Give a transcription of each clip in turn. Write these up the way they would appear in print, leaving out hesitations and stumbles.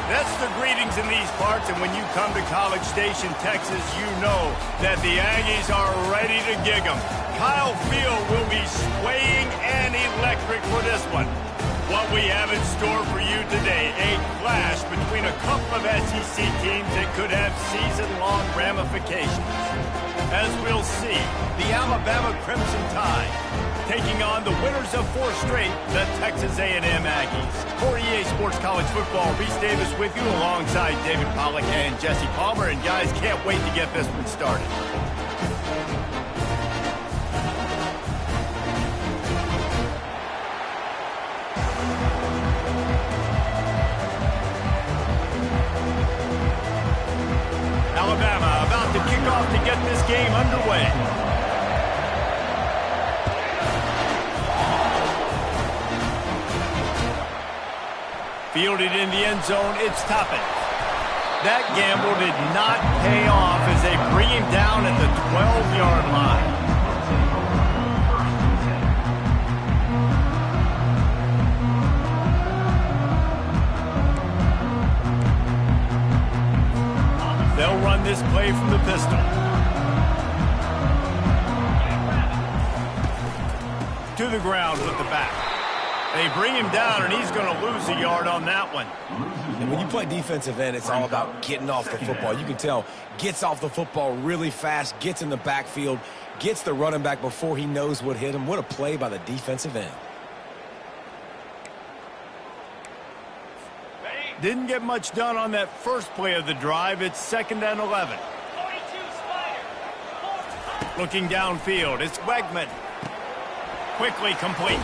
That's the greetings in these parts, and when you come to College Station, Texas, you know that the Aggies are ready to gig 'em. Kyle Field will be swaying and electric for this one. What we have in store for you today, a clash between a couple of SEC teams that could have season-long ramifications. As we'll see, the Alabama Crimson Tide taking on the winners of 4 straight, the Texas A&M Aggies. For EA Sports College Football, Reese Davis with you alongside David Pollack and Jesse Palmer. And guys, can't wait to get this one started. Alabama about to kick off to get this game underway. Fielded in the end zone, it's Toppin. That gamble did not pay off as they bring him down at the 12-yard line. They'll run this play from the pistol. To the ground with the back. They bring him down, and he's going to lose a yard on that one. And when you play defensive end, it's all about getting off the football. You can tell, gets off the football really fast, gets in the backfield, gets the running back before he knows what hit him. What a play by the defensive end. Didn't get much done on that first play of the drive. It's 2nd and 11. Looking downfield, it's Wegman. Quickly complete.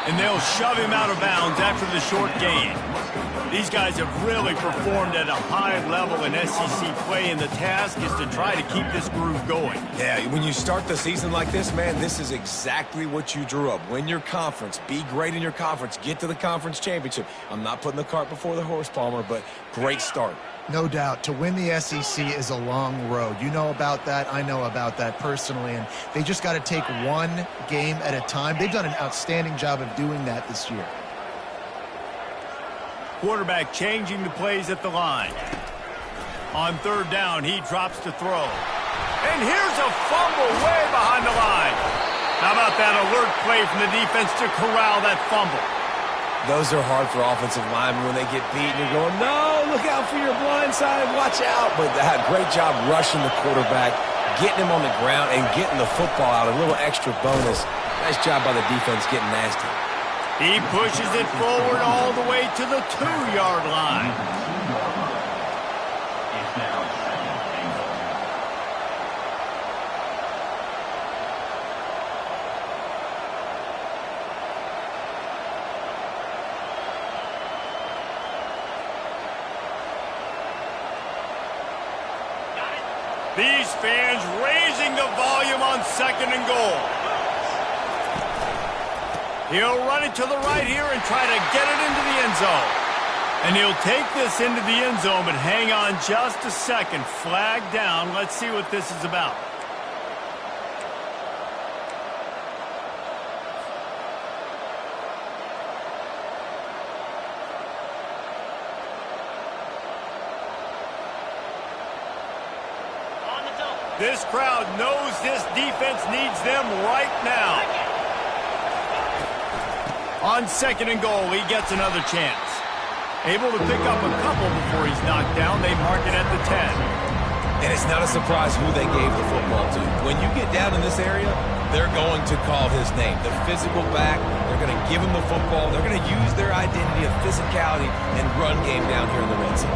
And they'll shove him out of bounds after the short gain. These guys have really performed at a high level in SEC play, and the task is to try to keep this groove going. Yeah, when you start the season like this, man, this is exactly what you drew up. Win your conference, be great in your conference, get to the conference championship. I'm not putting the cart before the horse, Palmer, but great start. No doubt. To win the SEC is a long road. You know about that. I know about that personally. And they just got to take one game at a time. They've done an outstanding job of doing that this year. Quarterback changing the plays at the line. On 3rd down, he drops to throw. And here's a fumble way behind the line. How about that alert play from the defense to corral that fumble? Those are hard for offensive linemen when they get beat and you're going, no, look out for your blind side, watch out. But they had a great job rushing the quarterback, getting him on the ground, and getting the football out. A little extra bonus. Nice job by the defense getting nasty. He pushes it forward all the way to the 2-yard line. These fans raising the volume on 2nd and goal. He'll run it to the right here and try to get it into the end zone. And he'll take this into the end zone, but hang on just a second. Flag down. Let's see what this is about. This crowd knows this defense needs them right now. On 2nd and goal, he gets another chance. Able to pick up a couple before he's knocked down. They mark it at the 10. And it's not a surprise who they gave the football to. When you get down in this area, they're going to call his name. The physical back, they're going to give him the football. They're going to use their identity of physicality and run game down here in the red zone.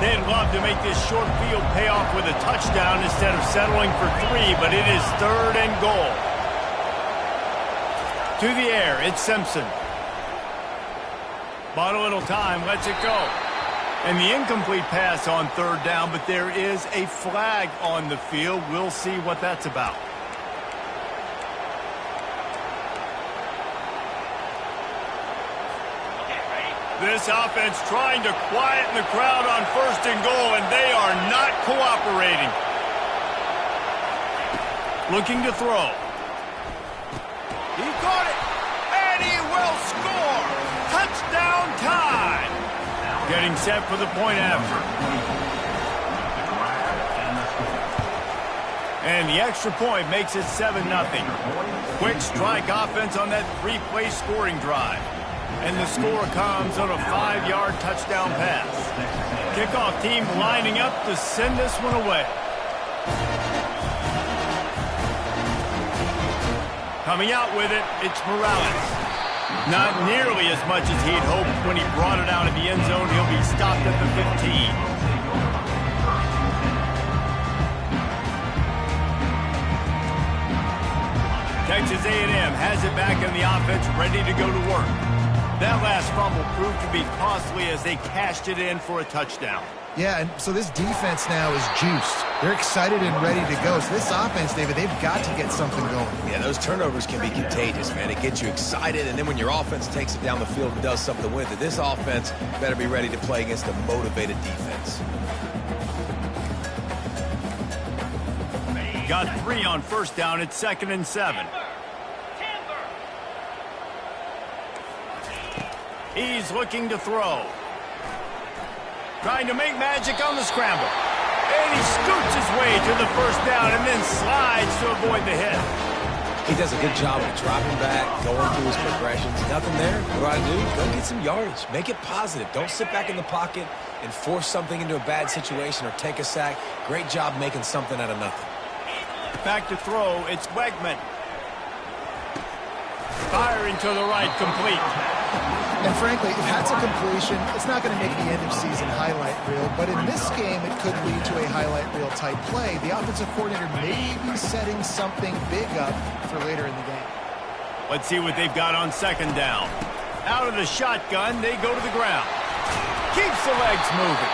They'd love to make this short field pay off with a touchdown instead of settling for 3, but it is 3rd and goal. To the air, it's Simpson. Bought a little time, lets it go. And the incomplete pass on 3rd down, but there is a flag on the field. We'll see what that's about. This offense trying to quieten the crowd on 1st and goal, and they are not cooperating. Looking to throw. He caught it, and he will score. Touchdown time. Getting set for the point after. And the extra point makes it 7-0. Quick strike offense on that 3-play scoring drive. And the score comes on a 5-yard touchdown pass. Kickoff team lining up to send this one away. Coming out with it, it's Morales. Not nearly as much as he'd hoped when he brought it out of the end zone. He'll be stopped at the 15. Texas A&M has it back in the offense, ready to go to work. That last fumble proved to be costly as they cashed it in for a touchdown. Yeah, and so this defense now is juiced. They're excited and ready to go. So this offense, David, they've got to get something going. Yeah, those turnovers can be contagious, man. It gets you excited, and then when your offense takes it down the field and does something with it, this offense better be ready to play against a motivated defense. Got 3 on 1st down. It's 2nd and 7. He's looking to throw. Trying to make magic on the scramble. And he scoots his way to the 1st down and then slides to avoid the hit. He does a good job of dropping back, going through his progressions. Nothing there. What do I do? Go get some yardage. Make it positive. Don't sit back in the pocket and force something into a bad situation or take a sack. Great job making something out of nothing. Back to throw. It's Wegman. Firing to the right, complete. And frankly, if that's a completion, it's not going to make the end-of-season highlight reel. But in this game, it could lead to a highlight reel type play. The offensive coordinator may be setting something big up for later in the game. Let's see what they've got on 2nd down. Out of the shotgun, they go to the ground. Keeps the legs moving.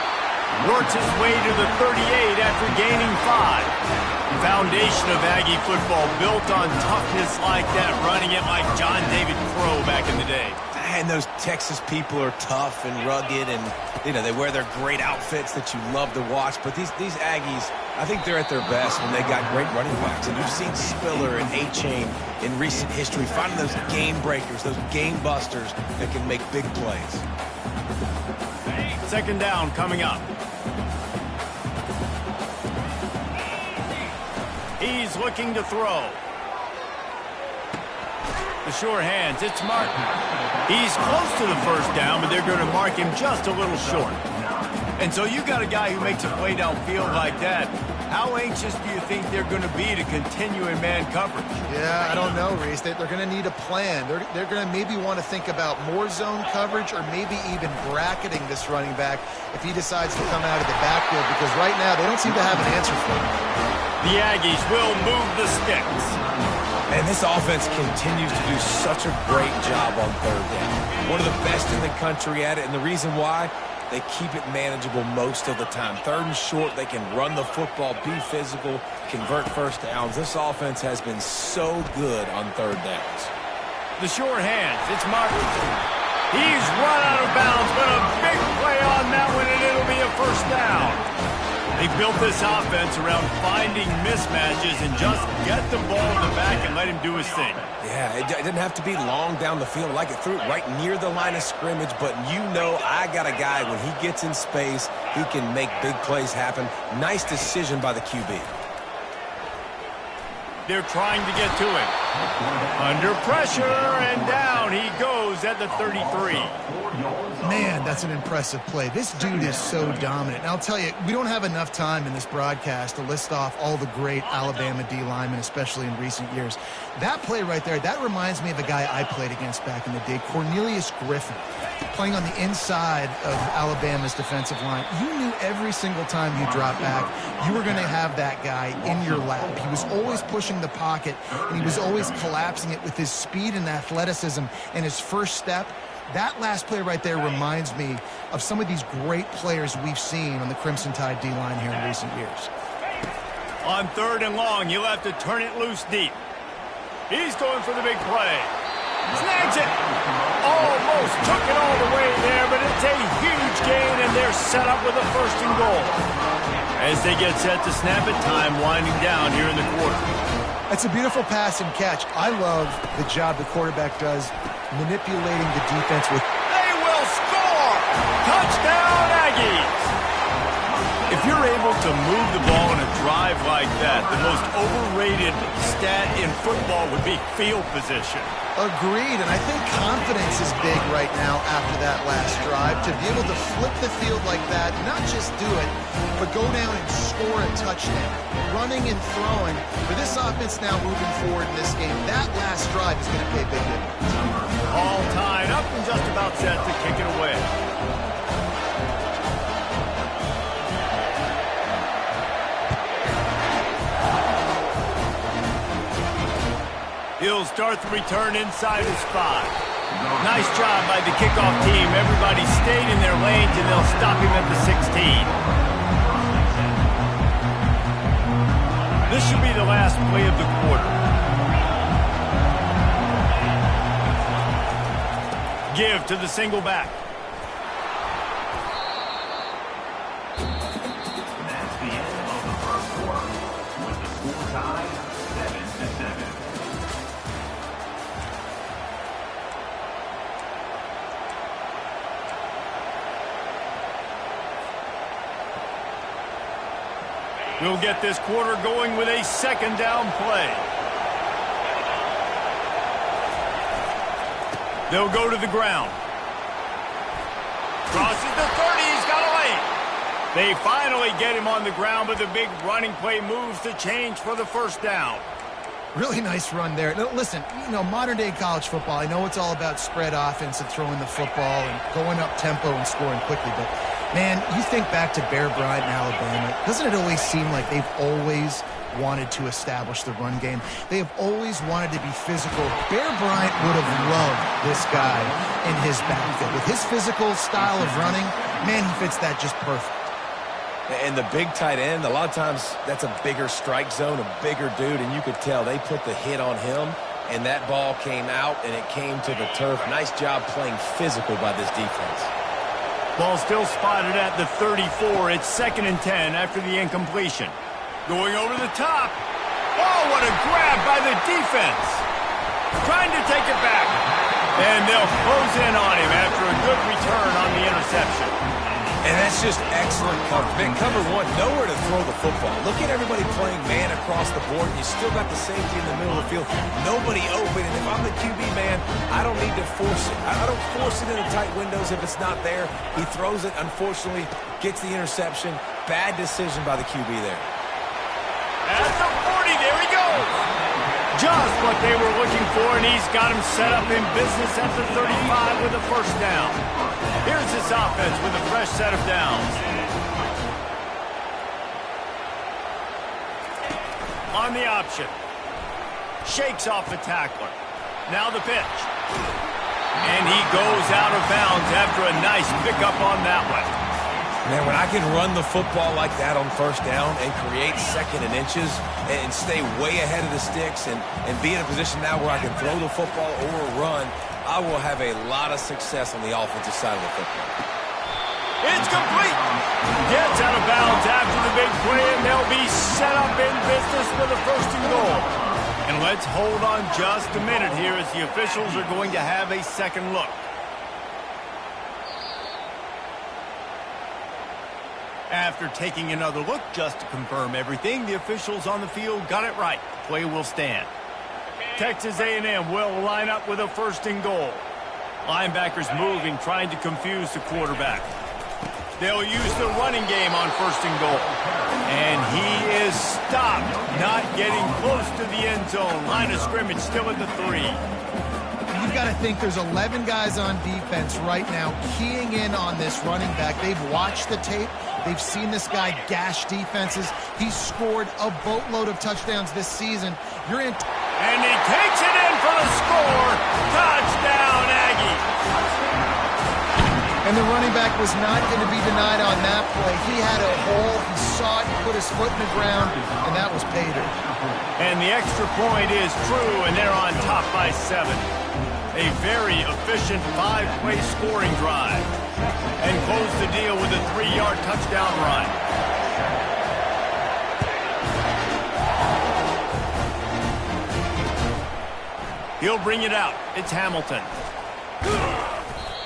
Works his way to the 38 after gaining 5. Foundation of Aggie football built on toughness like that, running it like John David Crow back in the day. And those Texas people are tough and rugged, and you know they wear their great outfits that you love to watch. But these Aggies, I think they're at their best when they got great running backs. And you've seen Spiller and A-Chain in recent history finding those game breakers, those game busters that can make big plays. 2nd down coming up. He's looking to throw. The sure hands, it's Martin. He's close to the 1st down, but they're going to mark him just a little short. And so you got a guy who makes a play downfield like that. How anxious do you think they're going to be to continue in man coverage? Yeah, I don't know, Reese. They're going to need a plan. They're going to maybe want to think about more zone coverage or maybe even bracketing this running back if he decides to come out of the backfield, because right now they don't seem to have an answer for him. The Aggies will move the sticks. And this offense continues to do such a great job on third down. One of the best in the country at it, and the reason why, they keep it manageable most of the time. Third and short, they can run the football, be physical, convert first downs. This offense has been so good on third downs. The short hands, it's Martin. He's run out of bounds, but a big play on that one, and it'll be a first down. They built this offense around finding mismatches and just get the ball in the back and let him do his thing. Yeah, it didn't have to be long down the field. Like it threw it right near the line of scrimmage, but you know I got a guy, when he gets in space, he can make big plays happen. Nice decision by the QB. They're trying to get to him. Under pressure, and down he goes at the 33. Man, that's an impressive play. This dude is so dominant. And I'll tell you, we don't have enough time in this broadcast to list off all the great Alabama D linemen, especially in recent years. That play right there, that reminds me of a guy I played against back in the day, Cornelius Griffin, playing on the inside of Alabama's defensive line. You knew every single time you dropped back, you were going to have that guy in your lap. He was always pushing the pocket, and he was always collapsing it with his speed and athleticism and his first step. That last play right there reminds me of some of these great players we've seen on the Crimson Tide D-line here in recent years. On third and long, you'll have to turn it loose deep. He's going for the big play. Snags it. Almost took it all the way there, but it's a huge gain, and they're set up with a first and goal. As they get set to snap it, time winding down here in the quarter. It's a beautiful pass and catch. I love the job the quarterback does manipulating the defense with. They will score! Touchdown, Aggies! If you're able to move the ball in a drive like that, the most overrated stat in football would be field position. Agreed, and I think confidence is big right now after that last drive. To be able to flip the field like that, not just do it, but go down and score a touchdown. Running and throwing. For this offense now moving forward in this game, that last drive is going to pay big dividends. All tied up and just about set to kick it away. He'll start the return inside his 5. Nice job by the kickoff team. Everybody stayed in their lanes, and they'll stop him at the 16. This should be the last play of the quarter. Give to the single back. That's the end of the first quarter, with the score tied 7-7. We'll get this quarter going with a second down play. They'll go to the ground. Crosses the 30. He's got a lane. They finally get him on the ground, but the big running play moves to change for the first down. Really nice run there. Now, listen, you know, modern-day college football, I know it's all about spread offense and throwing the football and going up tempo and scoring quickly, but, man, you think back to Bear Bryant in Alabama, doesn't it always seem like they've always wanted to establish the run game? They have always wanted to be physical. Bear Bryant would have loved this guy in his backfield. With his physical style of running, man, he fits that just perfect. And the big tight end, a lot of times that's a bigger strike zone, a bigger dude, and you could tell they put the hit on him, and that ball came out, and it came to the turf. Nice job playing physical by this defense. Ball still spotted at the 34. It's 2nd and 10 after the incompletion. Going over the top. Oh, what a grab by the defense. Trying to take it back. And they'll close in on him after a good return on the interception. And that's just excellent coverage. Man, cover one, nowhere to throw the football. Look at everybody playing man across the board. You still got the safety in the middle of the field. Nobody open. And if I'm the QB, man, I don't need to force it. I don't force it into tight windows if it's not there. He throws it, unfortunately, gets the interception. Bad decision by the QB there. At the 40, there he goes. Just what they were looking for, and he's got him set up in business at the 35 with a first down. Here's this offense with a fresh set of downs. On the option. Shakes off the tackler. Now the pitch. And he goes out of bounds after a nice pickup on that one. Man, when I can run the football like that on first down and create second and inches and stay way ahead of the sticks and be in a position now where I can throw the football or run, I will have a lot of success on the offensive side of the football. It's complete. Gets out of bounds after the big play, and they'll be set up in business with a first and goal. And let's hold on just a minute here as the officials are going to have a second look. After taking another look just to confirm everything, the officials on the field got it right. The play will stand. Texas A&M will line up with a first and goal. Linebackers moving, trying to confuse the quarterback. They'll use the running game on first and goal. And he is stopped, not getting close to the end zone. Line of scrimmage still at the 3. You've got to think there's 11 guys on defense right now keying in on this running back. They've watched the tape. They've seen this guy gash defenses. He's scored a boatload of touchdowns this season. And he takes it in for the score. Touchdown, Aggie. And the running back was not going to be denied on that play. He had a hole. He saw it, put his foot in the ground, and that was pay dirt. And the extra point is true, and they're on top by 7. A very efficient 5-play scoring drive. And close the deal with a 3-yard touchdown run. He'll bring it out. It's Hamilton.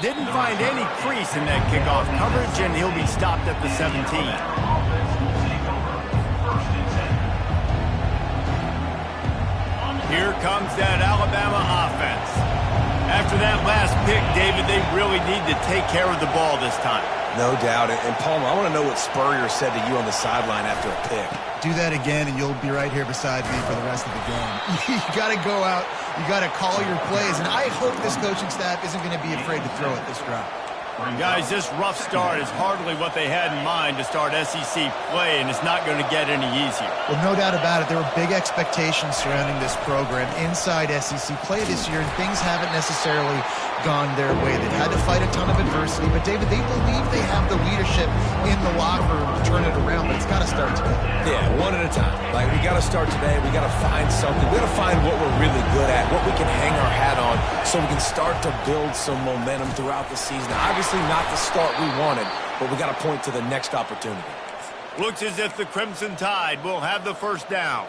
Didn't find any crease in that kickoff coverage, and he'll be stopped at the 17. Here comes that Alabama offense. After that last pick, David, they really need to take care of the ball this time. No doubt. And Palmer, I want to know what Spurrier said to you on the sideline after a pick. Do that again, and you'll be right here beside me for the rest of the game. You got to go out. You got to call your plays, and I hope this coaching staff isn't going to be afraid to throw it this drive. Guys, this rough start is hardly what they had in mind to start SEC play, and it's not going to get any easier. Well, no doubt about it. There were big expectations surrounding this program inside SEC play this year, and things haven't necessarily gone their way. They've had to fight a ton of adversity, but David, they believe they have the leadership in the locker room to turn it around, but it's got to start today. Yeah, one at a time. Like, we got to start today. We got to find something. We got to find what we're really good at, what we can hang our hat on, so we can start to build some momentum throughout the season. Obviously not the start we wanted, but we got to point to the next opportunity. Looks as if the Crimson Tide will have the first down.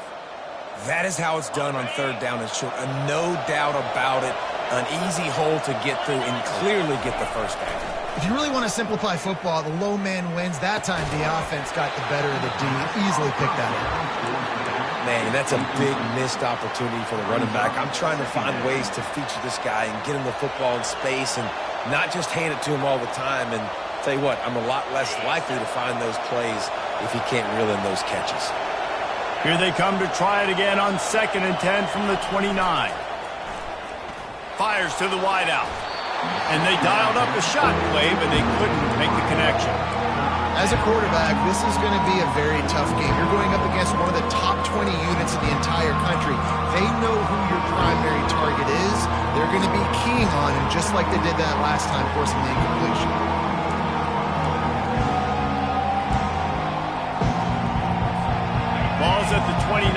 That is how it's done on third down and short. No doubt about it. An easy hole to get through and clearly get the first down. If you really want to simplify football, the low man wins. That time the offense got the better of the D. Easily picked that up. Man, that's a big missed opportunity for the running back. I'm trying to find ways to feature this guy and get him the football in space and not just hand it to him all the time. And tell you what, I'm a lot less likely to find those plays if he can't reel in those catches. Here they come to try it again on 2nd and 10 from the 29. Fires to the wideout. And they dialed up a shot play, but they couldn't make the connection. As a quarterback, this is going to be a very tough game. You're going up against one of the top 20 units in the entire country. They know who your primary target is. They're going to be keying on him, just like they did that last time, forcing the incompletion. Ball's at the 29.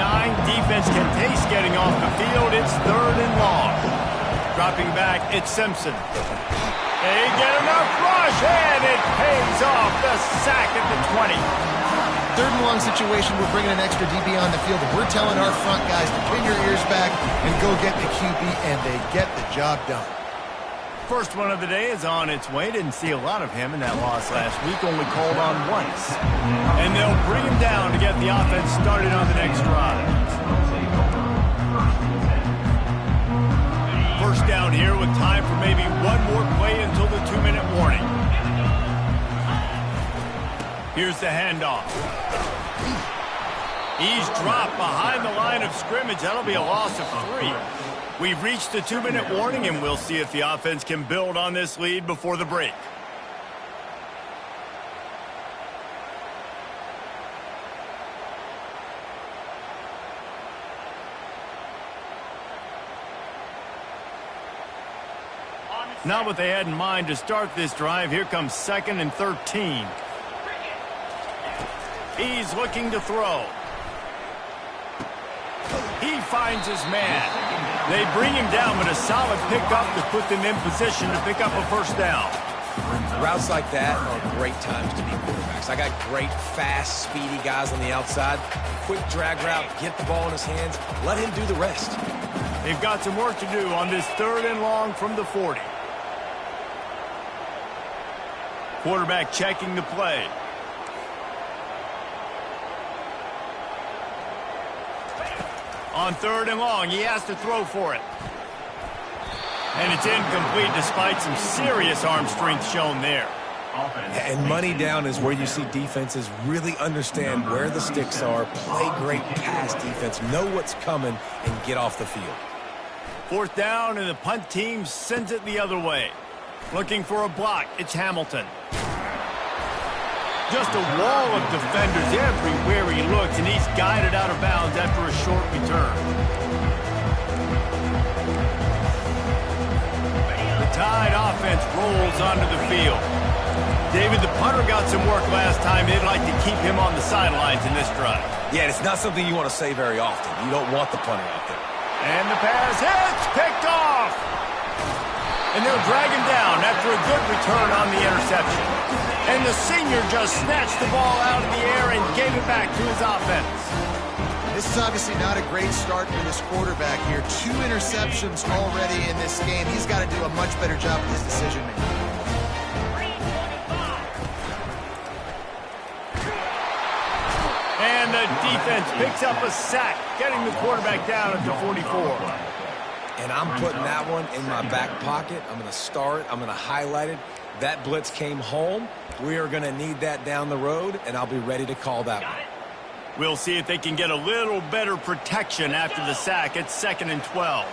Defense can taste getting off the field. It's 3rd and long. Dropping back, it's Simpson. They get enough rush, and it pays off. The sack at the 20. 3rd and long situation. We're bringing an extra DB on the field, and we're telling our front guys to pin your ears back and go get the QB, and they get the job done. First one of the day is on its way. Didn't see a lot of him in that loss last week. Only called on once. And they'll bring him down to get the offense started on the next drive. First down here with time for maybe one more play until the 2-minute warning. Here's the handoff. He's dropped behind the line of scrimmage. That'll be a loss of 3. We've reached the 2-minute warning, and we'll see if the offense can build on this lead before the break. Not what they had in mind to start this drive. Here comes 2nd and 13. He's looking to throw. He finds his man. They bring him down, but a solid pickup to put them in position to pick up a first down. Routes like that are great times to be quarterbacks. I got great, fast, speedy guys on the outside. Quick drag route, get the ball in his hands, let him do the rest. They've got some work to do on this 3rd and long from the 40. Quarterback checking the play. On 3rd and long, he has to throw for it. And it's incomplete despite some serious arm strength shown there. And money down is where you see defenses really understand where the sticks are, play great pass defense, know what's coming, and get off the field. 4th down, and the punt team sends it the other way. Looking for a block, it's Hamilton. Just a wall of defenders everywhere he looks, and he's guided out of bounds after a short return. The Tide offense rolls onto the field. David, the punter got some work last time. They'd like to keep him on the sidelines in this drive. Yeah, it's not something you want to say very often. You don't want the punter out there. And the pass hits, picked off. And they'll drag him down after a good return on the interception. And the senior just snatched the ball out of the air and gave it back to his offense. This is obviously not a great start for this quarterback here. 2 interceptions already in this game. He's got to do a much better job with his decision-making. And the defense picks up a sack, getting the quarterback down at the 44. And I'm putting that one in my back pocket. I'm going to star it. I'm going to highlight it. That blitz came home. We are going to need that down the road, and I'll be ready to call that one. We'll see if they can get a little better protection after the sack at 2nd and 12.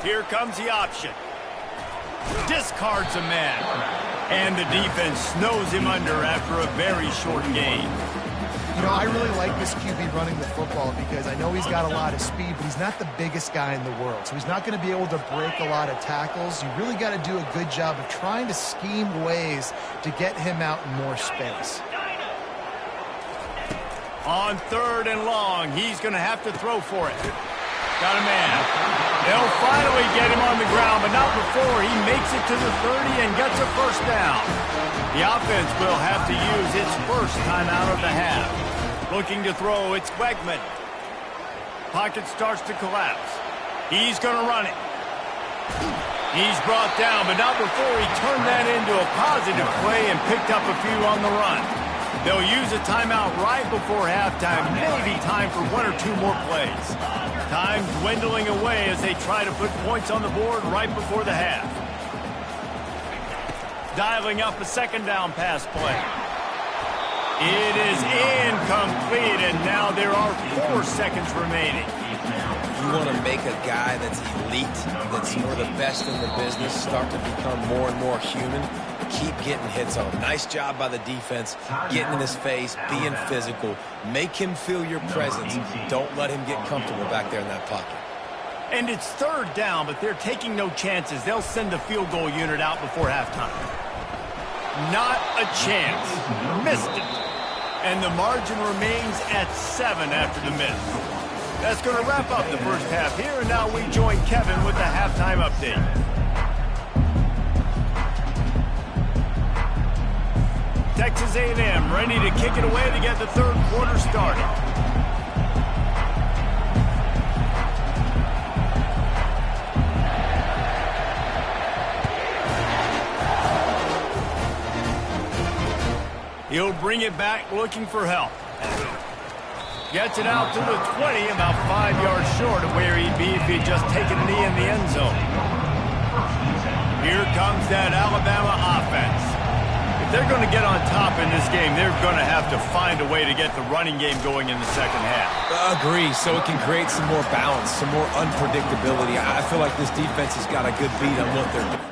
Here comes the option. Discards a man. And the defense snows him under after a very short gain. You know, I really like this QB running the football because I know he's got a lot of speed, but he's not the biggest guy in the world. So he's not going to be able to break a lot of tackles. You really got to do a good job of trying to scheme ways to get him out in more space. On 3rd and long, he's going to have to throw for it. Got a man. They'll finally get him on the ground, but not before he makes it to the 30 and gets a first down. The offense will have to use its first time out of the half. Looking to throw, it's Wegman. Pocket starts to collapse. He's going to run it. He's brought down, but not before he turned that into a positive play and picked up a few on the run. They'll use a timeout right before halftime, maybe time for 1 or 2 more plays. Time dwindling away as they try to put points on the board right before the half. Dialing up a 2nd down pass play. It is incomplete, and now there are 4 seconds remaining. You want to make a guy that's elite, that's one of the best in the business, start to become more and more human. Keep getting hits on him. Nice job by the defense, getting in his face, being physical. Make him feel your presence. Don't let him get comfortable back there in that pocket. And it's 3rd down, but they're taking no chances. They'll send the field goal unit out before halftime. Not a chance. Missed it. And the margin remains at 7 after the miss. That's going to wrap up the first half here, and now we join Kevin with the halftime update. Texas A&M ready to kick it away to get the 3rd quarter started. He'll bring it back looking for help. Gets it out to the 20, about 5 yards short of where he'd be if he'd just taken a knee in the end zone. Here comes that Alabama offense. If they're going to get on top in this game, they're going to have to find a way to get the running game going in the second half. Agree, so it can create some more balance, some more unpredictability. I feel like this defense has got a good beat on what they're doing.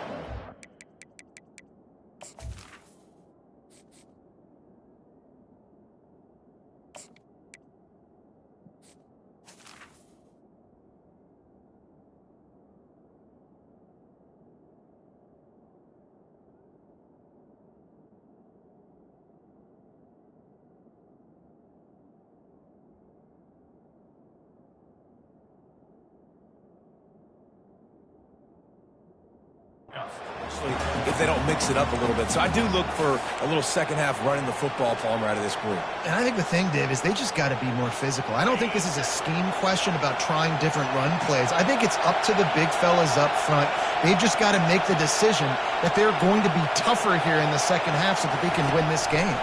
If they don't mix it up a little bit. So I do look for a little second half running the football, Palmer, out of this group. And I think the thing, Dave, is they just got to be more physical. I don't think this is a scheme question about trying different run plays. I think it's up to the big fellas up front. They've just got to make the decision that they're going to be tougher here in the second half so that they can win this game.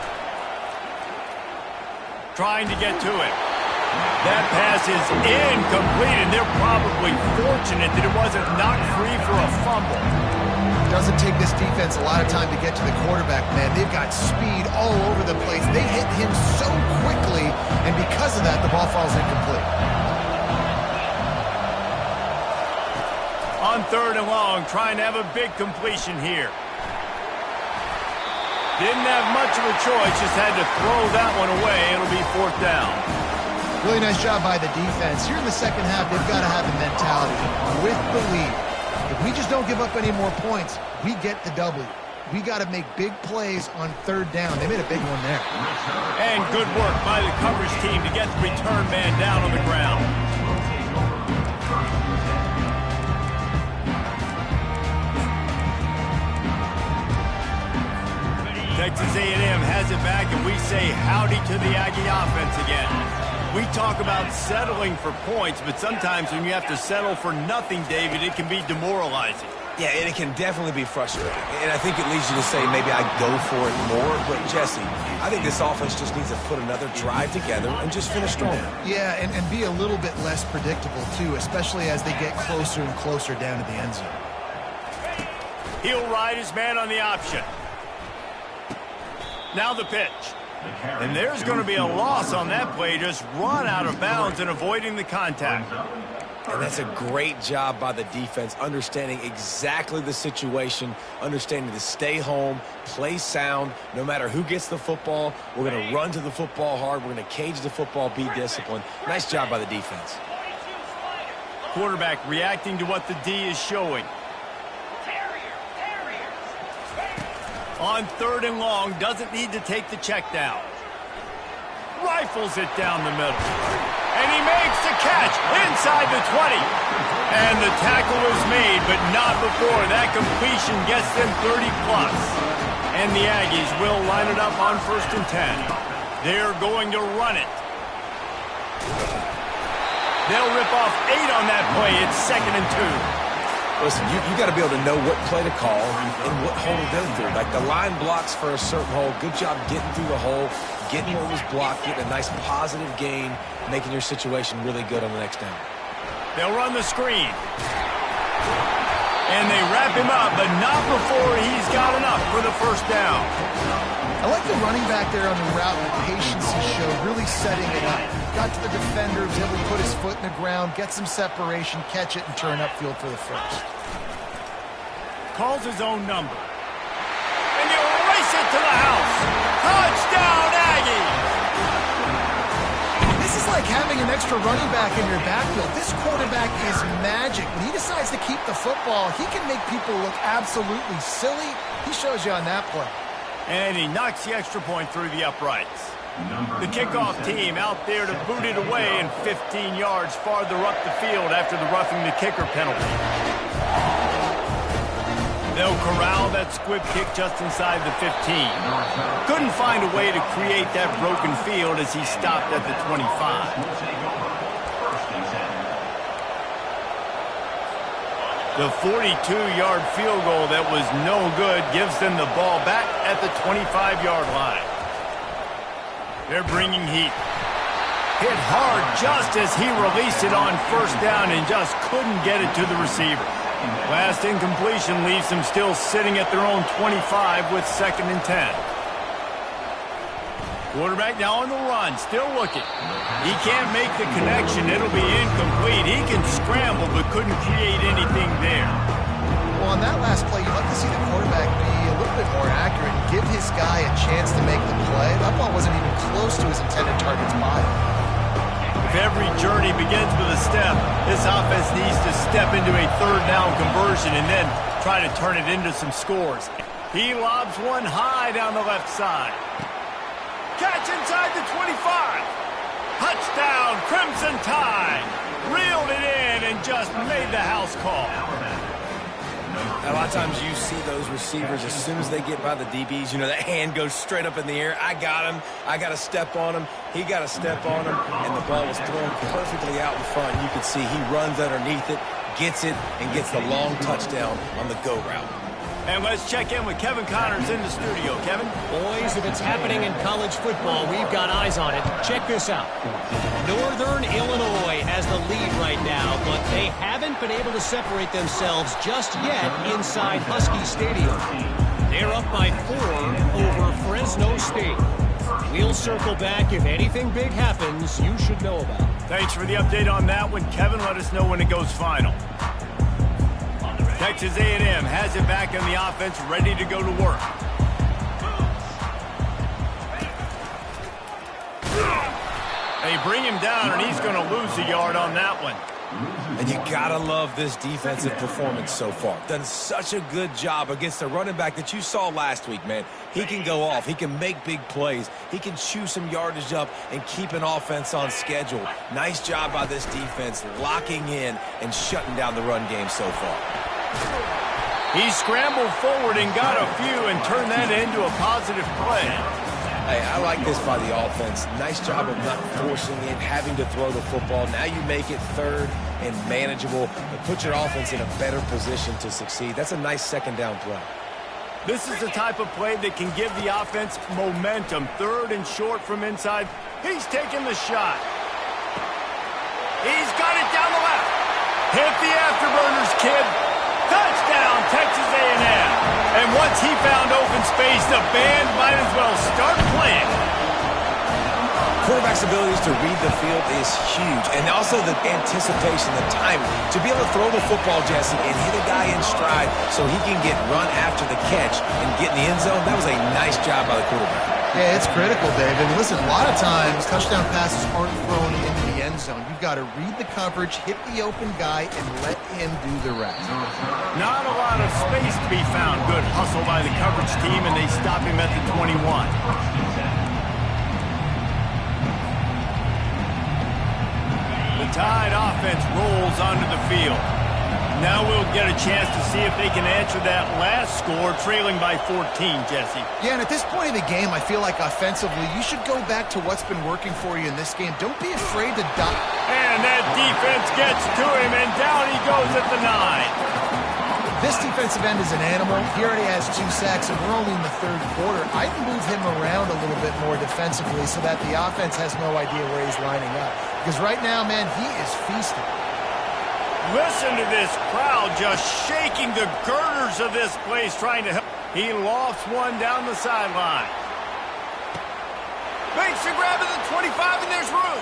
Trying to get to it. That pass is incomplete, and they're probably fortunate that it wasn't knocked free for a fumble. It doesn't take this defense a lot of time to get to the quarterback, man. They've got speed all over the place. They hit him so quickly, and because of that, the ball falls incomplete. On 3rd and long, trying to have a big completion here. Didn't have much of a choice, just had to throw that one away. It'll be 4th down. Really nice job by the defense. Here in the second half, they've got to have a mentality with the lead. If we just don't give up any more points, we get the W. We got to make big plays on 3rd down. They made a big one there. And good work by the coverage team to get the return man down on the ground. Texas A&M has it back, and we say howdy to the Aggie offense again. We talk about settling for points, but sometimes when you have to settle for nothing, David, it can be demoralizing. Yeah, and it can definitely be frustrating. And I think it leads you to say maybe I go for it more. But, Jesse, I think this offense just needs to put another drive together and just finish strong. Yeah, and be a little bit less predictable, too, especially as they get closer and closer down to the end zone. He'll ride his man on the option. Now the pitch. And there's going to be a loss on that play, just run out of bounds and avoiding the contact. And that's a great job by the defense, understanding exactly the situation, understanding to stay home, play sound, no matter who gets the football. We're going to run to the football hard. We're going to cage the football, be disciplined. Nice job by the defense. Quarterback reacting to what the D is showing. On 3rd and long, doesn't need to take the check down. Rifles it down the middle. And he makes the catch inside the 20. And the tackle was made, but not before. That completion gets them 30+. And the Aggies will line it up on 1st and 10. They're going to run it. They'll rip off 8 on that play. It's 2nd and 2. Listen, you got to be able to know what play to call and what hole to go through. Like the line blocks for a certain hole. Good job getting through the hole, getting what was blocked, getting a nice positive gain, making your situation really good on the next down. They'll run the screen. And they wrap him up, but not before he's got enough for the 1st down. I like the running back there on the route, the patience he showed, really setting it up. Got to the defender, was able to put his foot in the ground, get some separation, catch it, and turn upfield for the 1st. Calls his own number. And he'll race it to the house. Touchdown, Aggie! This is like having an extra running back in your backfield. This quarterback is magic. When he decides to keep the football, he can make people look absolutely silly. He shows you on that play. And he knocks the extra point through the uprights. The kickoff team out there to boot it away and 15 yards farther up the field after the roughing the kicker penalty. They'll corral that squib kick just inside the 15. Couldn't find a way to create that broken field as he stopped at the 25. The 42-yard field goal that was no good gives them the ball back at the 25-yard line. They're bringing heat. Hit hard just as he released it on 1st down and just couldn't get it to the receiver. Last incompletion leaves them still sitting at their own 25 with 2nd and 10. Quarterback now on the run, still looking. He can't make the connection. It'll be incomplete. He can scramble but couldn't create anything there. Well, on that last play, you'd like to see the quarterback be a little bit more accurate and give his guy a chance to make the play. That ball wasn't even close to his intended target's body. If every journey begins with a step, this offense needs to step into a 3rd down conversion and then try to turn it into some scores. He lobs one high down the left side. Catch inside the 25. Touchdown, Crimson Tide. Reeled it in and just made the house call. A lot of times you see those receivers, as soon as they get by the DBs, you know, that hand goes straight up in the air. I got him. I got to step on him. He got to step on him. And the ball was thrown perfectly out in front. You can see he runs underneath it, gets it, and gets the long touchdown on the go route. And let's check in with Kevin Connors in the studio. Kevin? Boys, if it's happening in college football, we've got eyes on it. Check this out. Northern Illinois has the lead right now, but they haven't been able to separate themselves just yet inside Husky Stadium. They're up by 4 over Fresno State. We'll circle back. If anything big happens, you should know about it. Thanks for the update on that one, Kevin. Let us know when it goes final. Texas A&M has it back in the offense, ready to go to work. They bring him down, and he's going to lose a yard on that one. And you got to love this defensive performance so far. Done such a good job against the running back that you saw last week, man. He can go off. He can make big plays. He can chew some yardage up and keep an offense on schedule. Nice job by this defense locking in and shutting down the run game so far. He scrambled forward and got a few and turned that into a positive play. Hey, I like this by the offense. Nice job of not forcing it, having to throw the football. Now you make it 3rd and manageable and put your offense in a better position to succeed. That's a nice 2nd down play. This is the type of play that can give the offense momentum. 3rd and short from inside. He's taking the shot. He's got it down the left. Hit the afterburners, kid. Touchdown, Texas A&M. And once he found open space, the band might as well start playing. Quarterback's abilities to read the field is huge. And also the anticipation, the timing. To be able to throw the football, Jesse, and hit a guy in stride so he can get run after the catch and get in the end zone, that was a nice job by the quarterback. Yeah, it's critical, David. And listen, a lot of times touchdown passes aren't thrown into the end zone. You've got to read the coverage, hit the open guy, and let him do the rest. Not a lot of space to be found. Good hustle by the coverage team, and they stop him at the 21. The Tide offense rolls onto the field. Now we'll get a chance to see if they can answer that last score, trailing by 14, Jesse. Yeah, and at this point in the game, I feel like offensively, you should go back to what's been working for you in this game. Don't be afraid to dive. And that defense gets to him, and down he goes at the 9. This defensive end is an animal. He already has 2 sacks, and we're only in the 3rd quarter. I'd move him around a little bit more defensively so that the offense has no idea where he's lining up. Because right now, man, he is feasting. Listen to this crowd just shaking the girders of this place trying to help. He lofts one down the sideline. Makes a grab at the 25, and there's room.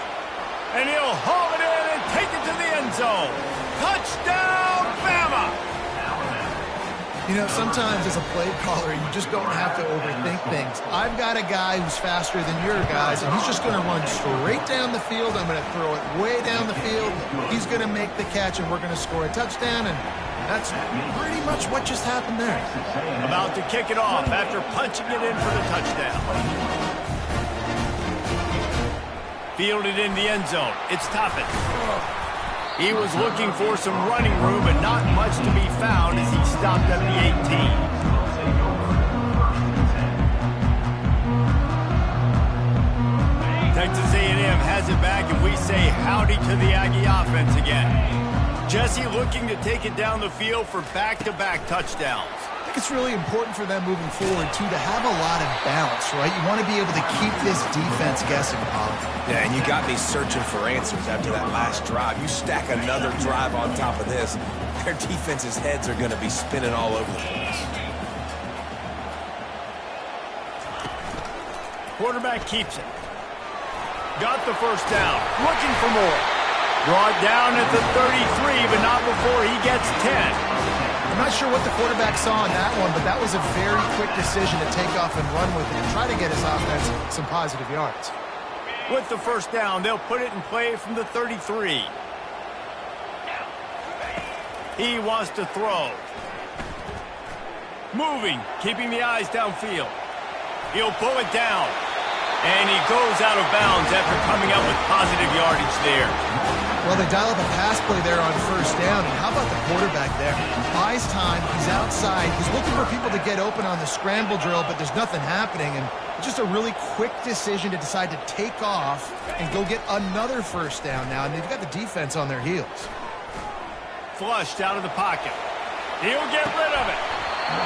And he'll haul it in and take it to the end zone. Touchdown, Bama! You know, sometimes as a play caller, you just don't have to overthink things. I've got a guy who's faster than your guys, and he's just going to run straight down the field. I'm going to throw it way down the field. He's going to make the catch, and we're going to score a touchdown, and that's pretty much what just happened there. About to kick it off after punching it in for the touchdown. Fielded in the end zone. It's Toppin. He was looking for some running room, but not much to be found as he stopped at the 18. Texas A&M has it back, and we say howdy to the Aggie offense again. Jesse looking to take it down the field for back-to-back touchdowns. think it's really important for them moving forward, too, to have a lot of balance, right? You want to be able to keep this defense guessing, Paul. Yeah, and you got me searching for answers after that last drive. You stack another drive on top of this, their defense's heads are going to be spinning all over the place. Quarterback keeps it. Got the first down. Looking for more. Brought down at the 33, but not before he gets 10. I'm not sure what the quarterback saw on that one, but that was a very quick decision to take off and run with it and try to get his offense some positive yards. With the first down, they'll put it in play from the 33. He wants to throw. Moving, keeping the eyes downfield. He'll pull it down. And he goes out of bounds after coming up with positive yardage there. Well, they dial up a pass play there on first down, and how about the quarterback there? Buys time, he's outside, he's looking for people to get open on the scramble drill, but there's nothing happening, and just a really quick decision to decide to take off and go get another first down now, and they've got the defense on their heels. Flushed out of the pocket. He'll get rid of it.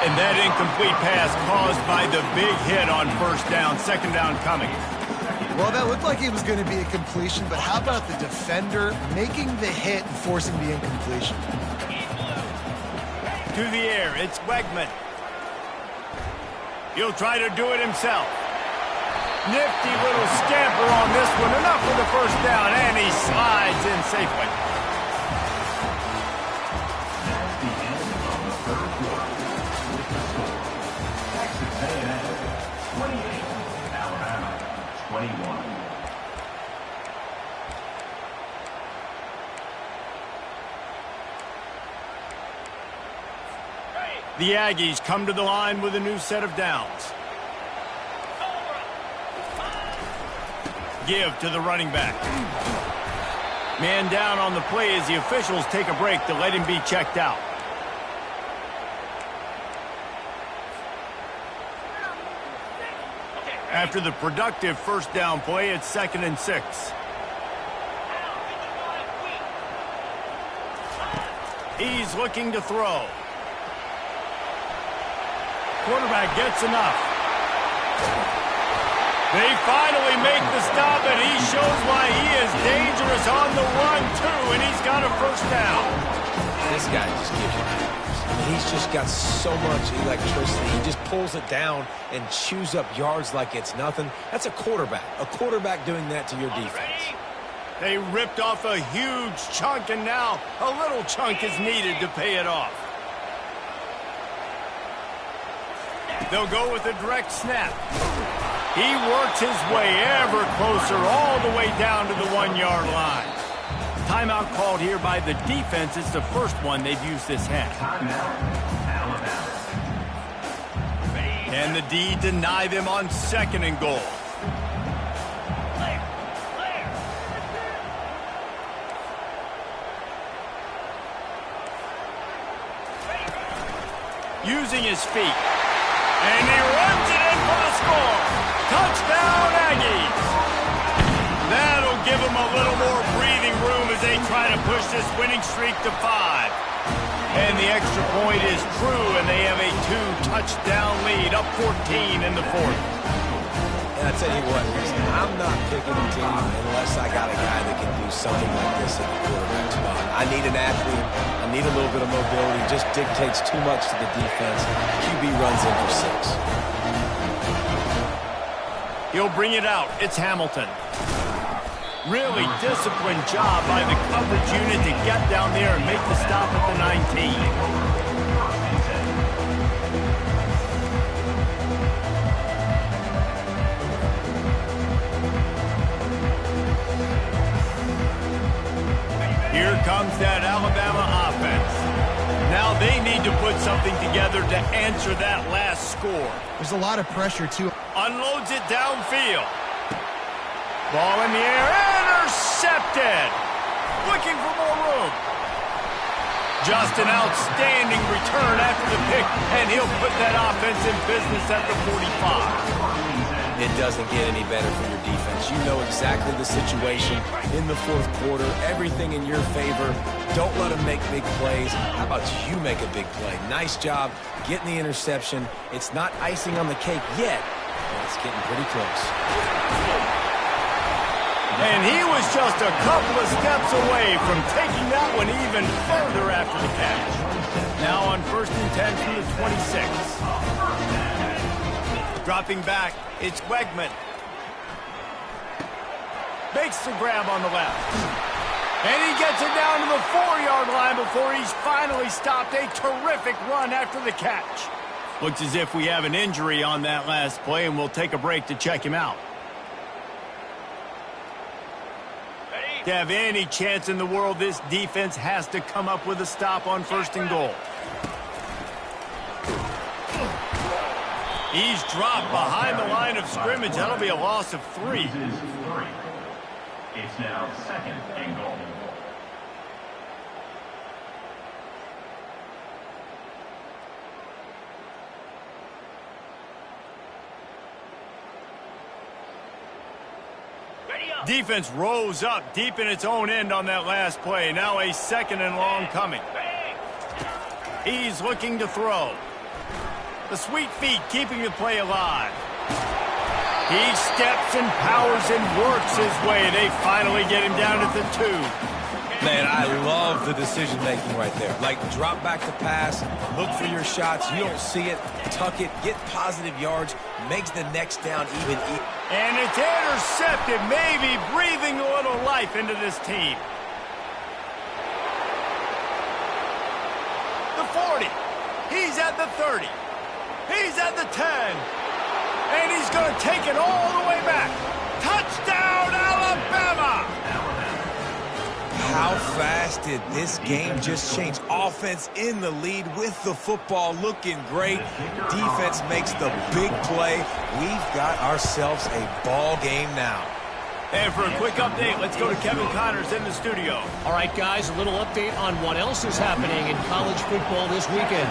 And that incomplete pass caused by the big hit on first down, second down coming. Well, that looked like it was going to be a completion, but how about the defender making the hit and forcing the incompletion? To the air, it's Wegman. He'll try to do it himself. Nifty little scamper on this one. Enough for the first down, and he slides in safely. That's the end of the third quarter. Texas A&M 28, Alabama 21. The Aggies come to the line with a new set of downs. Give to the running back. Man down on the play as the officials take a break to let him be checked out. After the productive first down play, it's 2nd and 6. He's looking to throw. Quarterback gets enough. They finally make the stop, and he shows why he is dangerous on the run, too, and he's got a first down. This guy just gives you nightmares. I mean, he's just got so much electricity. He just pulls it down and chews up yards like it's nothing. That's a quarterback. A quarterback doing that to your defense. They ripped off a huge chunk, and now a little chunk is needed to pay it off. They'll go with a direct snap. He works his way ever closer all the way down to the 1-yard line. Timeout called here by the defense. It's the first one they've used this half. Timeout, Alabama. And the D deny them on 2nd and goal. Using his feet. And he runs it in for the score. Touchdown, Aggies. That'll give them a little more breathing room as they try to push this winning streak to 5. And the extra point is true, and they have a 2-touchdown lead, up 14 in the 4th. And I tell you what, I'm not picking a team unless I got a guy that can do something like this at the quarterback spot. I need an athlete. I need a little bit of mobility. Just dictates too much to the defense. QB runs in for 6. He'll bring it out. It's Hamilton. Really disciplined job by the coverage unit to get down there and make the stop at the 19. Here comes that Alabama offense. Now they need to put something together to answer that last score. There's a lot of pressure, too. Unloads it downfield. Ball in the air. Intercepted. Looking for more room. Just an outstanding return after the pick, and he'll put that offense in business at the 45. It doesn't get any better for your defense. You know exactly the situation in the fourth quarter, everything in your favor. Don't let them make big plays. How about you make a big play? Nice job getting the interception. It's not icing on the cake yet, but it's getting pretty close. And he was just a couple of steps away from taking that one even further after the catch. Now on 1st and 10 from the 26. Dropping back, it's Wegman. Makes the grab on the left. And he gets it down to the 4-yard line before he's finally stopped. A terrific run after the catch. Looks as if we have an injury on that last play, and we'll take a break to check him out. To have any chance in the world, this defense has to come up with a stop on 1st and goal. He's dropped behind the line of scrimmage. That'll be a loss of 3. It's now 2nd and goal. Defense rose up deep in its own end on that last play. Now a 2nd and long coming. He's looking to throw. The sweet feet keeping the play alive. He steps and powers and works his way. They finally get him down at the 2. Man, I love the decision-making right there. Like, drop back to pass, look for your shots. You don't see it, tuck it, get positive yards, makes the next down even easier. And it's intercepted, maybe breathing a little life into this team. The 40. He's at the 30. He's at the 10. And he's going to take it all the way back. Touchdown, Alabama! How fast did this game just change? Offense in the lead with the football looking great. Defense makes the big play. We've got ourselves a ball game now. And for a quick update, let's go to Kevin Connors in the studio. All right, guys, a little update on what else is happening in college football this weekend.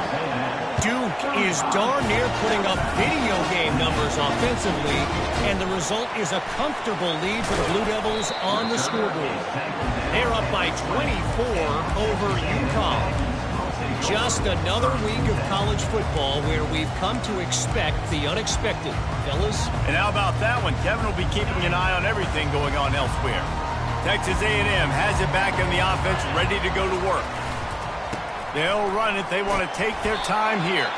Duke is darn near putting up video game numbers offensively, and the result is a comfortable lead for the Blue Devils on the scoreboard. They're up by 24 over UConn. Just another week of college football where we've come to expect the unexpected. Fellas? And how about that one? Kevin will be keeping an eye on everything going on elsewhere. Texas A&M has it back in the offense, ready to go to work. They'll run it. They want to take their time here.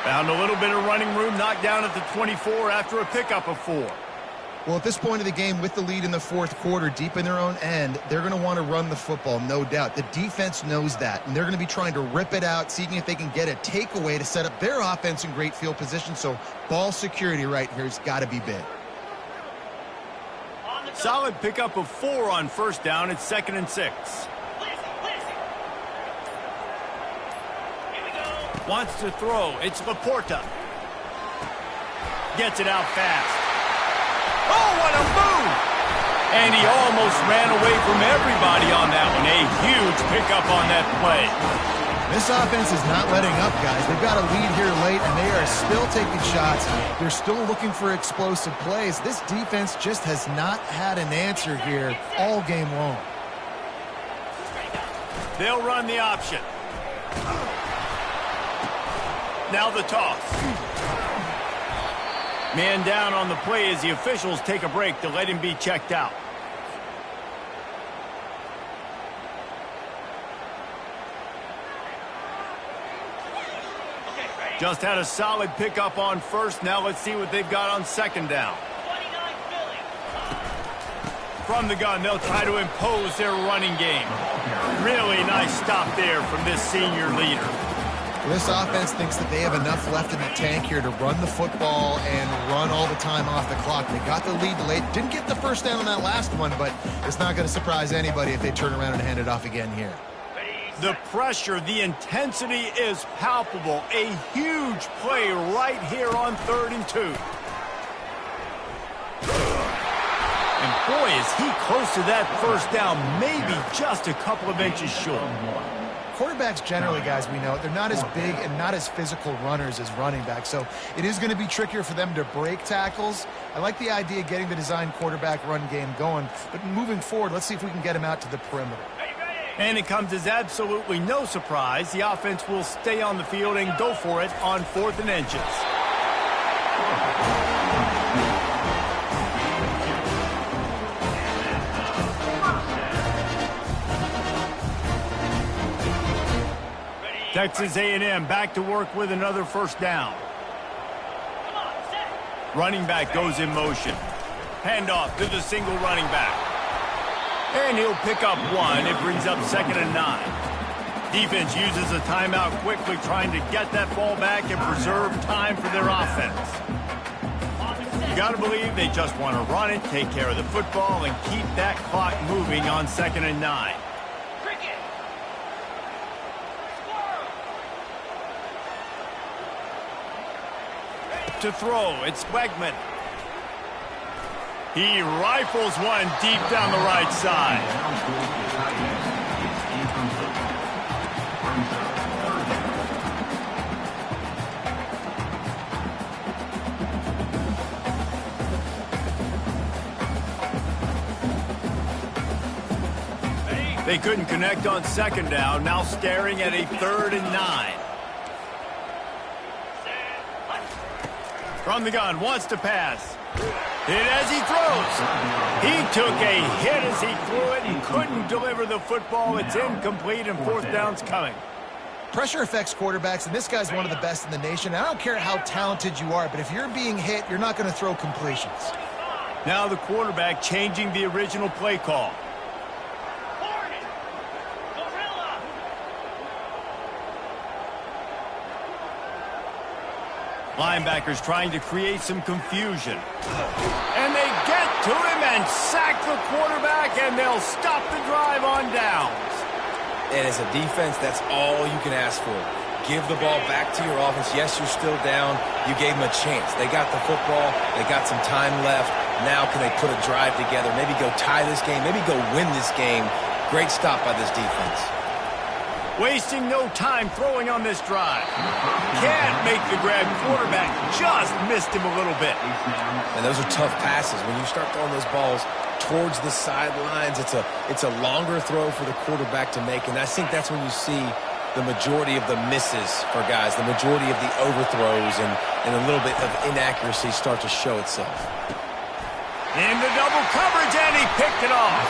Found a little bit of running room, knocked down at the 24 after a pickup of 4. Well, at this point of the game, with the lead in the fourth quarter, deep in their own end, they're going to want to run the football, no doubt. The defense knows that, and they're going to be trying to rip it out, seeing if they can get a takeaway to set up their offense in great field position. So ball security right here has got to be big. Solid pickup of 4 on 1st down. It's 2nd and 6. Wants to throw. It's Laporta. Gets it out fast. Oh, what a move! And he almost ran away from everybody on that one. A huge pickup on that play. This offense is not letting up, guys. They've got a lead here late, and they are still taking shots. They're still looking for explosive plays. This defense just has not had an answer here all game long. They'll run the option. Now the toss. Man down on the play as the officials take a break to let him be checked out. Just had a solid pickup on 1st. Now let's see what they've got on 2nd down. From the gun, they'll try to impose their running game. Really nice stop there from this senior leader. This offense thinks that they have enough left in the tank here to run the football and run all the time off the clock. They got the lead late. Didn't get the first down on that last one, but it's not going to surprise anybody if they turn around and hand it off again here. The pressure, the intensity is palpable. A huge play right here on 3rd and 2. And boy, is he close to that first down, maybe just a couple of inches short. quarterbacks generally, guys, we know, they're not as big and not as physical runners as running backs. So it is going to be trickier for them to break tackles. I like the idea of getting the design quarterback run game going. But moving forward, let's see if we can get him out to the perimeter. And it comes as absolutely no surprise. The offense will stay on the field and go for it on 4th and inches. Texas A&M back to work with another first down. Running back goes in motion. Handoff to the single running back. And he'll pick up 1. It brings up 2nd and 9. Defense uses a timeout quickly, trying to get that ball back and preserve time for their offense. You got to believe they just want to run it, take care of the football, and keep that clock moving on 2nd and 9. To throw, it's Wegman. He rifles one deep down the right side. They couldn't connect on 2nd down, now staring at a 3rd and 9. From the gun, wants to pass. Hit as he throws. He took a hit as he threw it and couldn't deliver the football. It's incomplete and 4th down's coming. Pressure affects quarterbacks, and this guy's one of the best in the nation. I don't care how talented you are, but if you're being hit, you're not going to throw completions. Now the quarterback changing the original play call. Linebackers trying to create some confusion. And they get to him and sack the quarterback, and they'll stop the drive on downs. And as a defense, that's all you can ask for. Give the ball back to your offense. Yes, you're still down. You gave them a chance. They got the football. They got some time left. Now can they put a drive together? Maybe go tie this game. Maybe go win this game. Great stop by this defense. Wasting no time throwing on this drive. Can't make the grab. Quarterback just missed him a little bit. And those are tough passes. When you start throwing those balls towards the sidelines, it's a longer throw for the quarterback to make. And I think that's when you see the majority of the misses for guys, the majority of the overthrows and a little bit of inaccuracy start to show itself. Into double coverage, and he picked it off.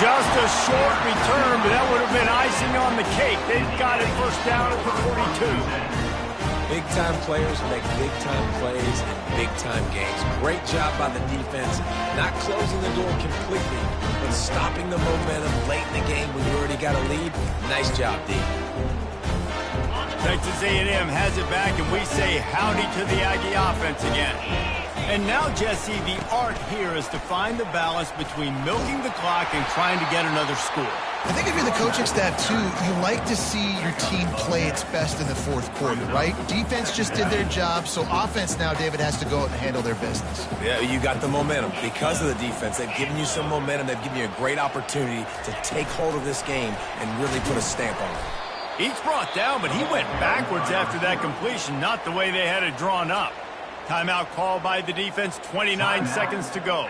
Just a short return, but that would have been icing on the cake. They've got it first down at the 42. Big-time players make big-time plays in big-time games. Great job by the defense, not closing the door completely, but stopping the momentum late in the game when you already got a lead. Nice job, D. Texas A&M has it back, and we say howdy to the Aggie offense again. And now, Jesse, the art here is to find the balance between milking the clock and trying to get another score. I think if you're the coaching staff, too, you like to see your team play its best in the 4th quarter, right? Defense just did their job, so offense now, David, has to go out and handle their business. Yeah, you got the momentum. Because of the defense, they've given you some momentum. They've given you a great opportunity to take hold of this game and really put a stamp on it. He's brought down, but he went backwards after that completion, not the way they had it drawn up. Timeout called by the defense, 29 seconds to go.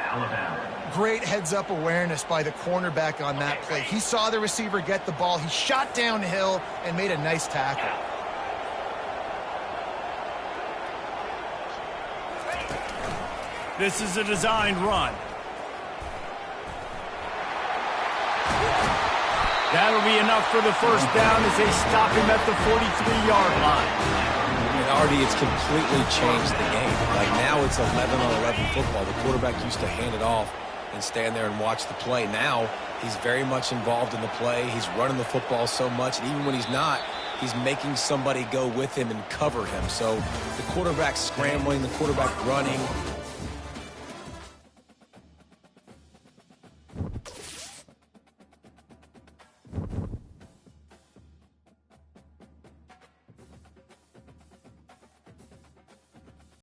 Great heads-up awareness by the cornerback on that play. He saw the receiver get the ball. He shot downhill and made a nice tackle. This is a designed run. That'll be enough for the first down as they stop him at the 43-yard line. Already it's completely changed the game. Like now it's 11-on-11 football. The quarterback used to hand it off and stand there and watch the play. Now he's very much involved in the play. He's running the football so much, and even when he's not, he's making somebody go with him and cover him. So the quarterback scrambling, the quarterback running,